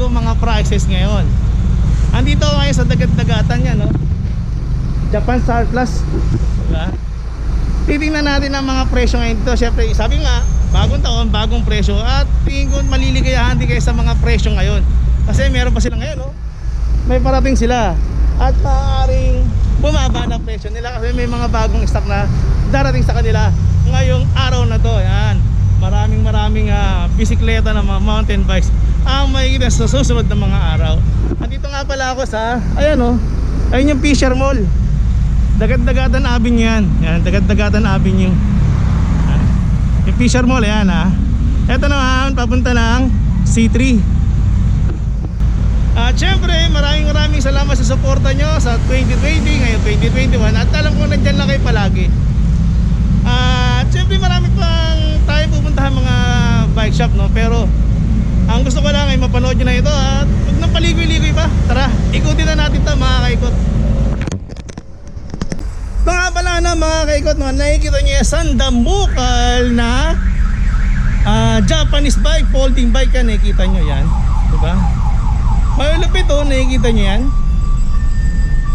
bagong mga prices ngayon. Andito ako ngayon sa dagat-dagatan yan, no? Japan Surplus, diba? Titingnan natin ang mga presyo ngayon dito. Siyempre, sabi nga, bagong taon, bagong presyo. At tingin ko maliligayahan din kayo sa mga presyo ngayon. Kasi meron pa sila ngayon, no? May parating sila. At maaaring bumaba na presyo nila kasi may mga bagong stock na darating sa kanila ngayong araw na to. Yan. Maraming bisikleta na mga mountain bikes ang makikita sa susunod na mga araw. At dito nga pala ako sa, ayan, oh, ayun yung Fisher Mall. Dagat-dagatan Avenue yan. Yan, Dagat-dagatan Avenue. Yung Fisher Mall, yan, ha. Ito naman, papunta ng C3. At syempre, maraming salamat sa suporta nyo sa 2020, ngayon 2021. At alam ko nandyan lang kayo palagi. At syempre, marami pang tayo pupuntahan mga bike shop, no? Pero ang gusto ko lang ay mapanood nyo na ito. At huwag nang paligoy-ligoy pa. Tara, ikutin na natin ito, mga kaikot. Mga pala na mga kaikot, no? Nakikita nyo yung sandamukal na Japanese bike, folding bike yan. Nakikita nyo yan, diba? Malupit, oh, nakikita nyo yan.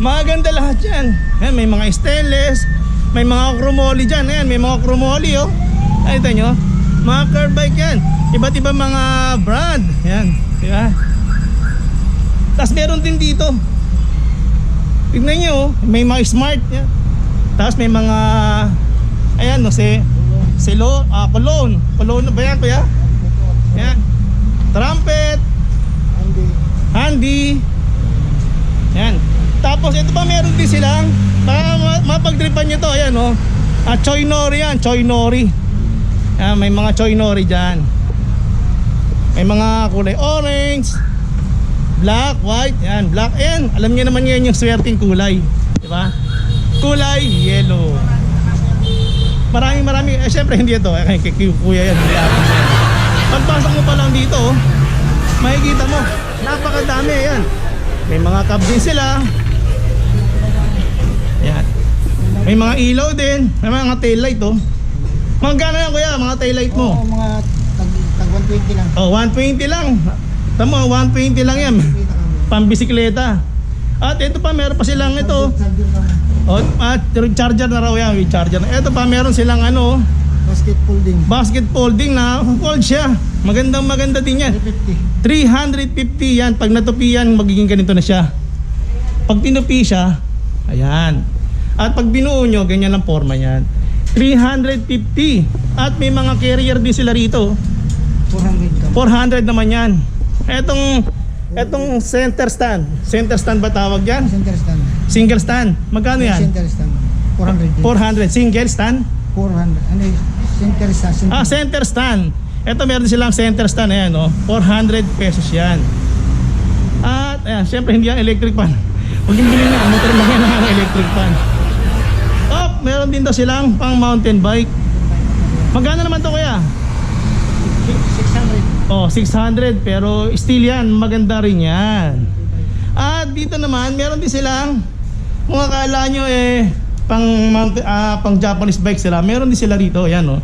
Maganda lahat yan. Ayan, may mga stainless, may mga chromoly dyan. Ayan, may mga chromoly, oh. Nakita nyo, mga curve bike yan. Iba't ibang mga brand. Ayan, diba? Tapos meron din dito, tignan nyo, oh, may mga smart yan. Tapos may mga, ayan, no, Cologne ba yan, kuya? Ayan, trumpet, handy. Yan. Tapos ito pa, meron din silang mapagtripan nyo to. Ayan, oh, Choi Nori yan, Choi Nori. Yan, may mga Choi Nori dyan. May mga kulay orange, black, white. Yan, black. Ayan, alam nyo naman yan yung swerting kulay, diba? Kulay yellow. Maraming syempre hindi ito, kay kuya yan, hindi akin yan. Pagpasok mo pa lang dito, oh, makikita mo napakadami. Yan, may mga cab din sila. Yan, may mga ilaw din, may mga tail light, oh. Magkano yan, kuya, mga tail light mo? Oo, mga tag 120 lang. Oh, 120 lang. Tama, 120 lang yan, pambisikleta. At ito pa, meron pa silang ito, oh, charger na raw yan, with charger. Ito pa, meron silang ano, basket folding na fold siya. Maganda din yan. 350 yan. Pag natupi yan, magiging ganito na siya. Pag tinupi siya, ayan. At pag binuo nyo, ganyan ang forma yan. 350. At may mga carrier din sila rito. 400 naman yan. Etong center stand. Center stand ba tawag yan? Center stand. Single stand. Magkano yan? Center stand. 400. 400. Single stand? 400. Ano yung center stand? Center stand. Ito meron silang center stand. Ayan, oh, 400 pesos yan. At ayan, syempre hindi yan electric fan. Huwag yung bilhin nyo, motor lang yan ang electric fan. Oh, meron din daw silang pang mountain bike. Magkano naman to, kuya? 600. Oh, 600. Pero still yan, maganda rin yan. At dito naman, meron din silang, kung akala nyo pang Japanese bike sila, meron din sila rito. Ayan, oh,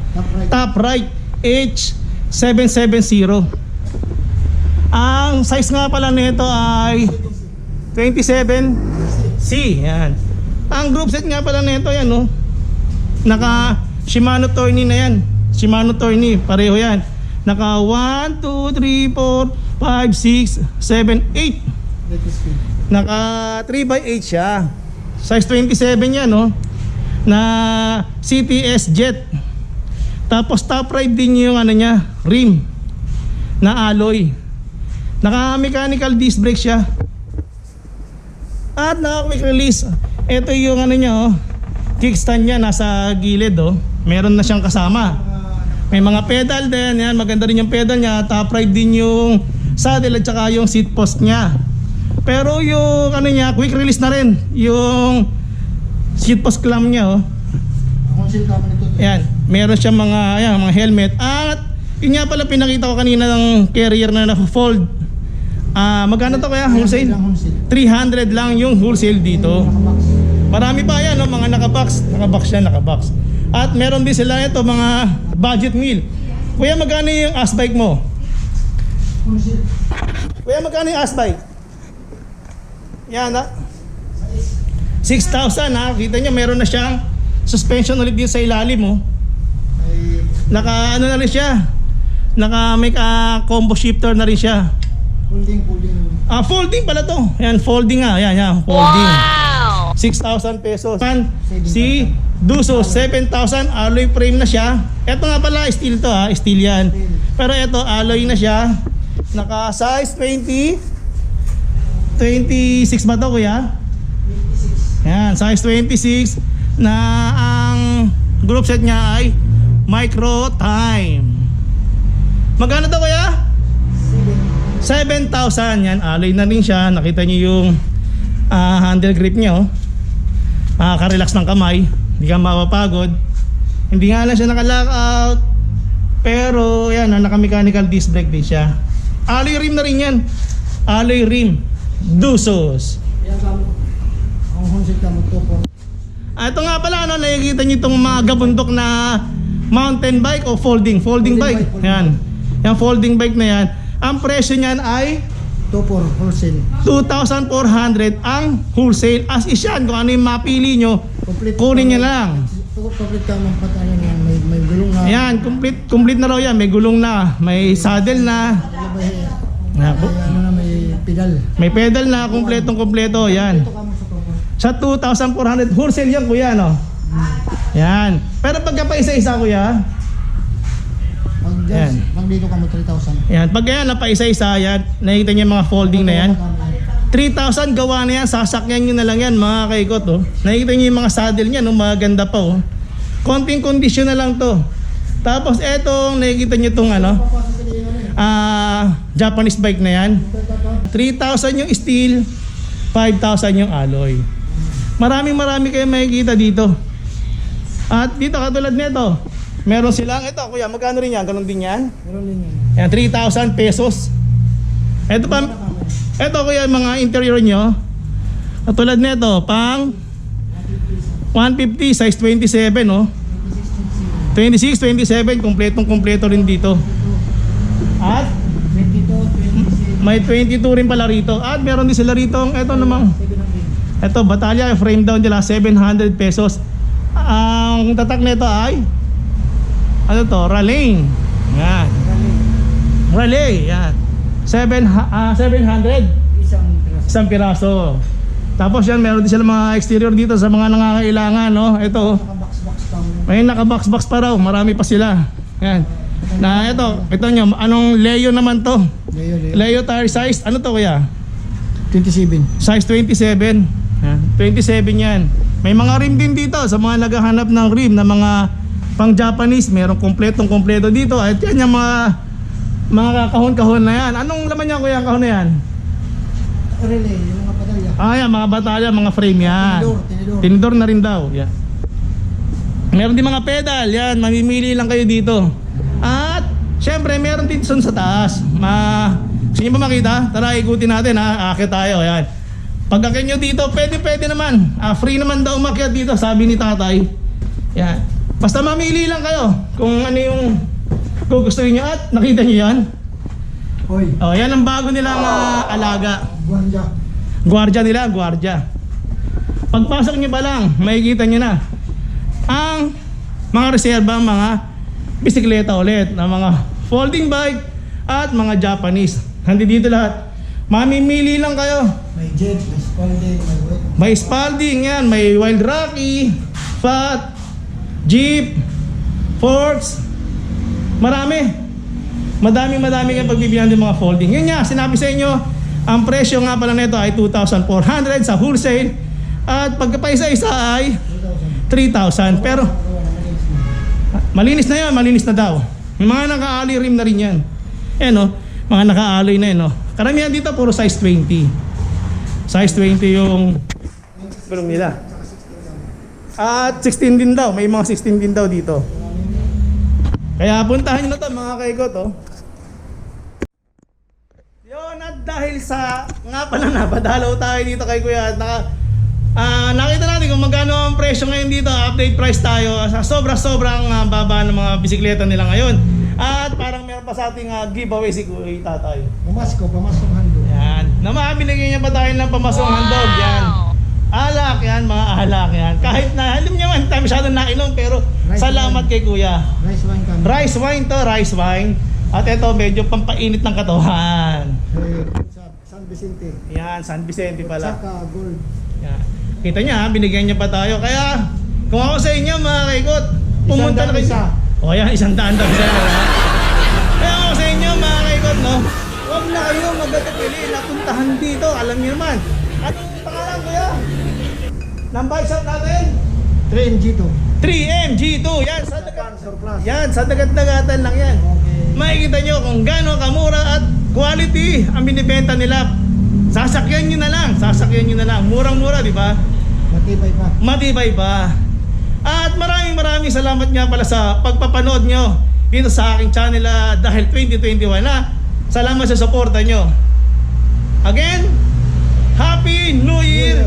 Top Right H770. Ang size nga pala nito ay 27C. Yan. Ang group set nga pala nito, yan, oh, naka Shimano Tourney na yan. Shimano Tourney, pareho yan. Naka 1, 2, 3, 4, 5, 6, 7, 8. Naka 3x8 siya. Size 27 yan, no? Na CTS Jet. Tapos top ride din yung ano niya, rim na alloy. Naka mechanical disc brake siya. At naka quick release. Ito yung ano niya, oh, kickstand niya nasa gilid, oh. Meron na siyang kasama. May mga pedal din, yan, maganda rin yung pedal niya. Top ride din yung saddle at saka yung seat post niya. Pero yung ano niya, quick release na rin yung seat post clamp niya, oh. Yan, meron siya mga helmet. At yun nga pala pinakita ko kanina ng carrier na na-fold. Magkano to kaya wholesale? 300 lang yung wholesale dito. Marami pa yan, no? Mga nakabox yan, nakabox. At meron din sila ito mga budget meal. Kuya, magkano yung ass bike mo? Kuya, magkano yung Asbike? Yan ha. 6,000 ha. Kita nyo, meron na siyang suspension ulit dito sa ilalim oh. Ay, Naka ano na rin siya. Naka may combo shifter na rin siya. folding. Folding pala to. Yan, folding nga. Yan, folding. 6,000 pesos. Si Duso, 7,000. Alloy frame na siya. Ito nga pala, steel to ha. Steel yan. Pero ito, alloy na siya. Naka size 26 ba to kuya? Yan, size 26 na ang group set niya ay Micro Time. Magkano to kuya? 7,000. Yan, alloy na rin siya. Nakita niyo yung handle grip niya oh. Makaka-relax ng kamay. Hindi ka mapapagod. Hindi nga lang siya naka-lockout. Pero yan, naka-mechanical disc brake din siya. Alloy rim na rin yan. Alloy rim. Dusos. Yan kamo. Ang Honset kamo to po. Ito nga pala, ano, nakikita nyo itong mga gabundok na mountain bike o folding bike. Yan. Yan, folding bike na yan. Ang presyo niyan ay 2 for wholesale. 2,400 ang wholesale. As is yan, kung ano yung mapili nyo, kunin nyo lang. Complete kamo patayan yan. May gulong na. Ayan, complete na raw yan. May gulong na, may saddle na. Ano na may pedal. May pedal na, kompletong-kompleto. Yan. Ito kamo Sa sa 2 2,400 wholesale yan kuya, no? Yan. Pero pagka pa isa-isa kuya, Yan. Pag dito kamo 3,000. yan. Pag yan, pa isa-isa yan, nakikita niyo yung mga folding na yan. 3,000 gawa na yan, sasakyan nyo na lang yan mga kaikot oh. Nakikita nyo yung mga saddle niya, no? Maganda pa oh. Konting kondisyon na lang to. Tapos etong, nakikita nyo itong ano, Japanese bike na yan. 3,000 yung steel, 5,000 yung alloy. Marami kayo makikita dito. At dito katulad nito, meron silang ito kuya, magkano rin yan? Ganun din yan? Meron din yan. Yan, 3,000 pesos. Ito pa, ito kuya mga interior nyo. Katulad nito, pang 150 size 27 oh. 26, 27, kompletong-kompleto rin dito. At 22, 26, may 22 rin pala rito. At meron din sila rito, ito namang 700. ito, Batalya, frame down nila 700 pesos. Ang tatak nito ay ano to, Raleigh. Yan. Raleigh, yan. 700 Isang piraso. isang piraso. Tapos yan, meron din sila mga exterior dito sa mga nangangailangan, no? Ito, Naka-box kamo. may naka-box pa raw, marami pa sila. Yan. Na ito nyo, anong Leo naman to? Leo tire size, ano to kuya? 27. Size 27. Yan. 27 yan. May mga rim din dito sa mga naghahanap ng rim na mga pang Japanese, merong kompleto dito. At yan yung mga kahon-kahon na yan. Anong laman niya kuya, kahon na yan? Relay, yung mga patalya. Yan, mga batalya, mga frame yan. Tinidor. Tinidor na rin daw. Yan. Meron din mga pedal. Yan, mamimili lang kayo dito. At syempre meron din sa taas. Gusto nyo ba makita? Tara, ikutin natin ha. Akit tayo. Yan. Pagkakin nyo dito, pwede naman. Free naman daw umakyat dito, sabi ni tatay. Yan. Basta mamili lang kayo kung ano yung gugustuhin nyo. At nakita nyo yan. Hoy, Yan ang bago nilang alaga. Guanja. Guardia nila, guardia. Pagpasok nyo pa lang, makikita nyo na ang mga reserba, mga bisikleta ulit na mga folding bike at mga Japanese. Handi dito lahat. Mamimili lang kayo. May jet, may spalding, may wet. May Spalding yan, may Wild Rocky, Fat, Jeep, Fords. Madami kayong pagbibihan ng mga folding. Yun nga, sinabi sa inyo, ang presyo nga pala nito ay 2,400 sa wholesale. At pagkapaisa-isa ay 3,000. Pero malinis na daw. May mga naka-alloy rim na rin yan. No? Mga naka-alloy na no? Karamihan dito puro size 20. Size 20 yung gulong nila. At 16 din daw. May mga 16 din daw dito. Kaya puntahan nyo na to mga kaikot oh. Yun, at dahil sa nga pala napadalaw tayo dito kay Kuya at nakita natin kung magkano ang presyo ngayon dito. Update price tayo sa sobrang baba ng mga bisikleta nila ngayon. At parang meron pa sa ating giveaway si Kuya Tatay. Pamasko hando. Yan. Na makabinigyan niya pa tayo ng pamasong handog. Yan. Alak yan, mga alak yan. Kahit na, alam niyo man, tayo masyadong nainom, pero Rice salamat wine. kay kuya. Rice wine kami. Rice wine to, rice wine. At ito, medyo pampainit ng katawan. Sa San Vicente. Yan, San Vicente pala. Saka gold. Yan. Kita niya, binigyan niya pa tayo. Kaya, kung ako sa inyo, mga kaikot, pumunta na kayo. Isa. O yan, 100 daw siya. Kaya ako sa inyo, mga kaikot, no? Huwag na kayo magtatapili na puntahan dito. Alam niyo naman. Anong pangalan, kuya? Number shop natin? 3MG2. 3MG2. Yan, sa dagat. Surplus. Yan, sa dagat-dagatan lang yan. Okay. Makikita nyo kung gaano kamura at quality ang binibenta nila. Sasakyan nyo na lang. Sasakyan nyo na lang. Murang-mura, di ba? Matibay pa. Matibay pa. At maraming salamat nga pala sa pagpapanood nyo dito sa aking channel dahil 2021 na. Salamat sa suporta nyo. Again, Happy New Year